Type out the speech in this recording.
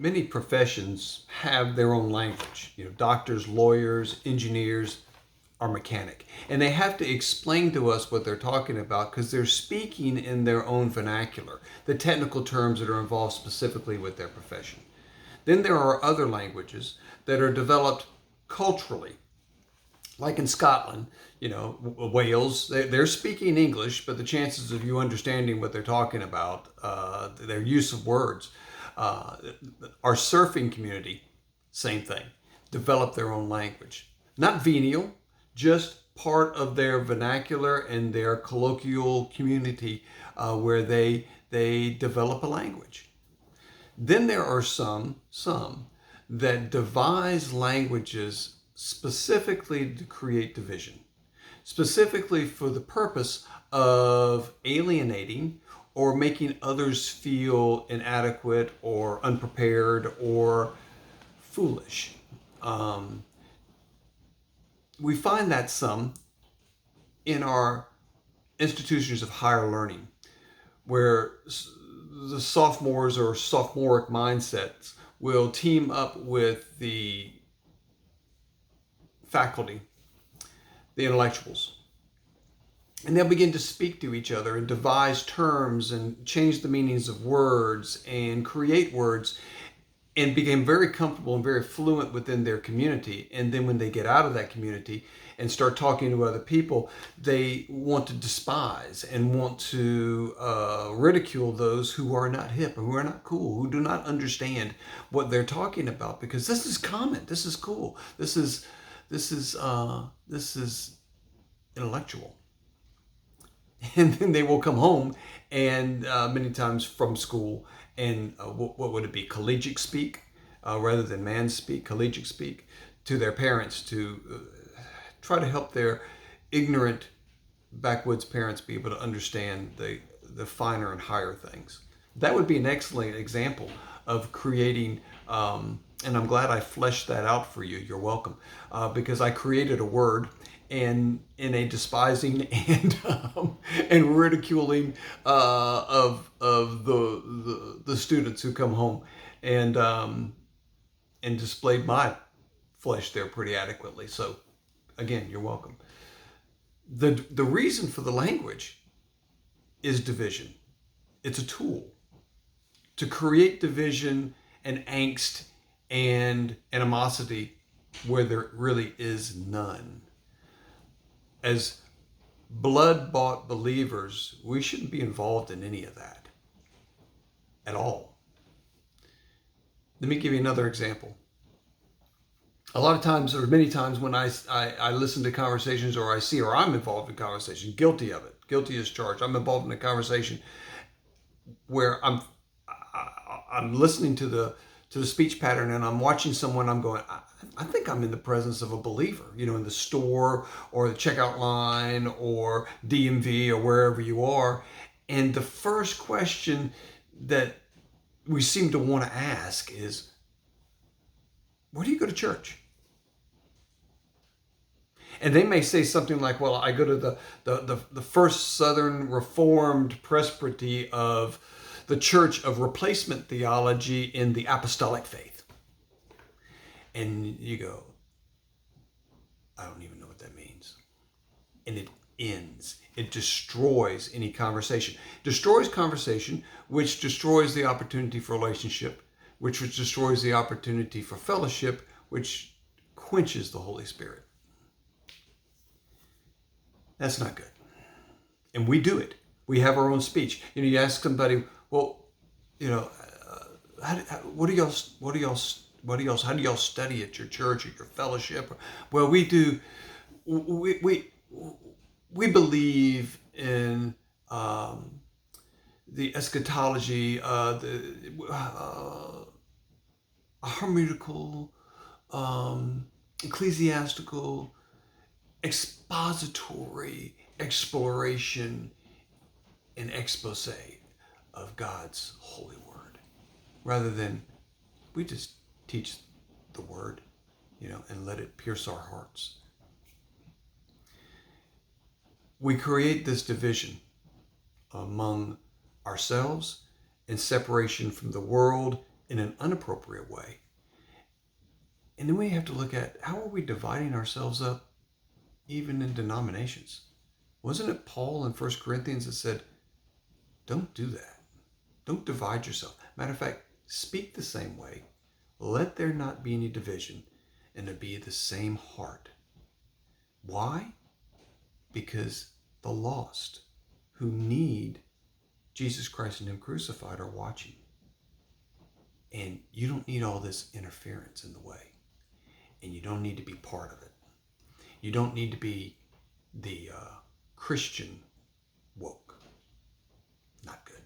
many professions have their own language. Doctors, lawyers, engineers, or mechanic, and they have to explain to us what they're talking about because they're speaking in their own vernacular, the technical terms that are involved specifically with their profession. Then there are other languages that are developed culturally, like in Scotland, Wales, they're speaking English, but the chances of you understanding what they're talking about, their use of words, our surfing community, same thing, develop their own language. Not venial, just part of their vernacular and their colloquial community where they develop a language. Then there are some that devise languages specifically to create division, specifically for the purpose of alienating or making others feel inadequate or unprepared or foolish. We find that some in our institutions of higher learning, where the sophomores or sophomoric mindsets will team up with the faculty, the intellectuals, and they'll begin to speak to each other and devise terms and change the meanings of words and create words and become very comfortable and very fluent within their community. And then when they get out of that community and start talking to other people, they want to despise and want to ridicule those who are not hip, who are not cool, who do not understand what they're talking about, because this is common, this is cool, this is intellectual. And then they will come home and many times from school and what would it be, collegiate speak rather than man speak, collegiate speak to their parents to try to help their ignorant backwoods parents be able to understand the finer and higher things. That would be an excellent example of creating, and I'm glad I fleshed that out for you. You're welcome, because I created a word and in a despising and ridiculing of the students who come home, and displayed my flesh there pretty adequately. So again, you're welcome. The reason for the language is division. It's a tool to create division and angst and animosity where there really is none. As blood-bought believers, we shouldn't be involved in any of that at all. Let me give you another example. A lot of times, or many times, when I listen to conversations or I see, or I'm involved in conversation, guilty of it, guilty as charged. I'm involved in a conversation where I'm listening to the speech pattern and I'm watching someone, I'm going, I think I'm in the presence of a believer, in the store or the checkout line or DMV or wherever you are. And the first question that we seem to want to ask is, where do you go to church? And they may say something like, well, I go to the First Southern Reformed Presbytery of the Church of Replacement Theology in the Apostolic Faith. And you go, I don't even know what that means. And it ends. It destroys any conversation. Destroys conversation, which destroys the opportunity for relationship, which destroys the opportunity for fellowship, which quenches the Holy Spirit. That's not good. And we do it. We have our own speech. You ask somebody, well, how do y'all study at your church or your fellowship? Well, we do. We believe in the eschatology, the hermeneutical, ecclesiastical, expository exploration and expose of God's holy word, rather than we just teach the word, and let it pierce our hearts. We create this division among ourselves and separation from the world in an inappropriate way. And then we have to look at how are we dividing ourselves up even in denominations. Wasn't it Paul in 1 Corinthians that said, don't do that. Don't divide yourself. Matter of fact, speak the same way. Let there not be any division, and to be the same heart. Why? Because the lost who need Jesus Christ and Him crucified are watching. And you don't need all this interference in the way. And you don't need to be part of it. You don't need to be the Christian woke. Not good.